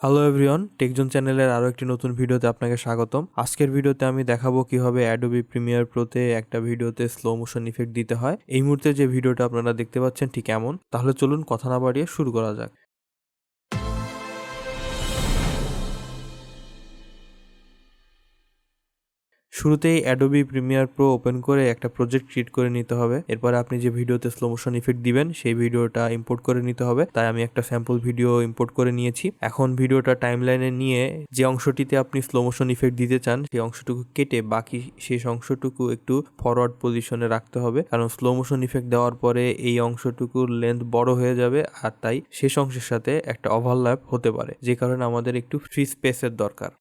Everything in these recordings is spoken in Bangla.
হ্যালো এভরিওয়ান, টেকজন চ্যানেলের আরো একটি নতুন ভিডিওতে আপনাকে স্বাগতম। আজকের ভিডিওতে আমি দেখাবো কিভাবে অ্যাডোবি প্রিমিয়ার প্রোতে একটা ভিডিওতে স্লো মোশন ইফেক্ট দিতে হয়। এই মুহূর্তে যে ভিডিওটা আপনারা দেখতে পাচ্ছেন ঠিক এমন। তাহলে চলুন কথা না বাড়িয়ে শুরু করা যাক। শুরুতেই অ্যাডোবি প্রিমিয়ার প্রো ওপেন করে একটা প্রজেক্ট ক্রিয়েট করে নিতে হবে। এরপরে আপনি যে ভিডিওতে স্লো মোশন ইফেক্ট দিবেন সেই ভিডিওটা ইম্পোর্ট করে নিতে হবে। তাই আমি একটা স্যাম্পল ভিডিও ইম্পোর্ট করে নিয়েছি। এখন ভিডিওটা টাইমলাইনে নিয়ে যে অংশটিতে আপনি স্লো মোশন ইফেক্ট দিতে চান সেই অংশটুকু কেটে বাকি শেষ অংশটুকু একটু ফরওয়ার্ড পজিশনে রাখতে হবে, কারণ স্লো মোশন ইফেক্ট দেওয়ার পরে এই অংশটুকুর লেন্থ বড় হয়ে যাবে আর তাই শেষ অংশের সাথে একটা ওভারল্যাপ হতে পারে, যে কারণে আমাদের একটু ফ্রি স্পেসের দরকার।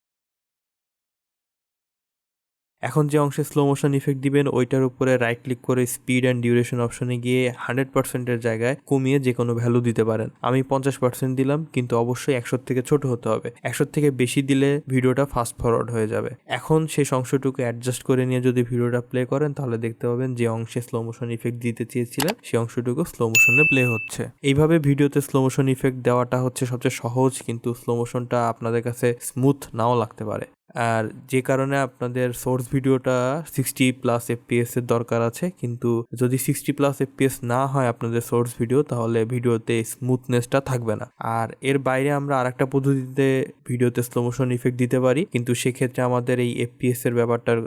এখন যে অংশে স্লো মোশন ইফেক্ট দিবেন ওইটার উপরে রাইট ক্লিক করে স্পিড অ্যান্ড ডিউরেশন অপশনে গিয়ে 100%-এর জায়গায় কমিয়ে যে কোনো ভ্যালু দিতে পারেন। আমি 50% দিলাম, কিন্তু অবশ্যই 100 থেকে ছোট হতে হবে। 100 থেকে বেশি দিলে ভিডিওটা ফাস্ট ফরওয়ার্ড হয়ে যাবে। এখন শেষ অংশটুকু অ্যাডজাস্ট করে নিয়ে যদি ভিডিওটা প্লে করেন তাহলে দেখতে পাবেন যে অংশে স্লো মোশন ইফেক্ট দিতে চেয়েছিলেন সেই অংশটুকু স্লো মোশনে প্লে হচ্ছে। এইভাবে ভিডিওতে স্লো মোশন ইফেক্ট দেওয়াটা হচ্ছে সবচেয়ে সহজ, কিন্তু স্লো মোশনটা আপনাদের কাছে স্মুথ নাও লাগতে পারে। আর যে কারণে আপনাদের সোর্স ভিডিওটা 60+ FPS এর দরকার আছে, কিন্তু যদি 60+ FPS না হয় আপনাদের সোর্স ভিডিও, তাহলে ভিডিওতে স্মুথনেসটা থাকবে না। আর এর বাইরে আমরা আরেকটা পদ্ধতিতে ভিডিওতে স্লো মোশন ইফেক্ট দিতে পারি, কিন্তু সেক্ষেত্রে আমাদের এই FPS এর ব্যাপারটার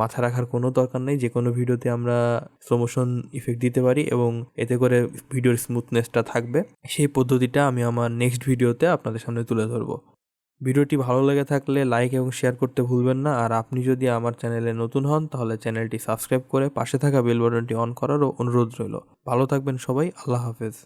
মাথা রাখার কোনো দরকার নেই। যে কোনো ভিডিওতে আমরা স্লো মোশন ইফেক্ট দিতে পারি এবং এতে করে ভিডিওর স্মুথনেসটা থাকবে। সেই পদ্ধতিটা আমি আমার নেক্সট ভিডিওতে আপনাদের সামনে তুলে ধরবো। ভিডিওটি ভালো লেগে থাকলে লাইক এবং শেয়ার করতে ভুলবেন না। আর আপনি যদি আমার চ্যানেলে নতুন হন তাহলে চ্যানেলটি সাবস্ক্রাইব করে পাশে থাকা বেল বাটনটি অন করারও অনুরোধ রইল। ভালো থাকবেন সবাই, আল্লাহ হাফেজ।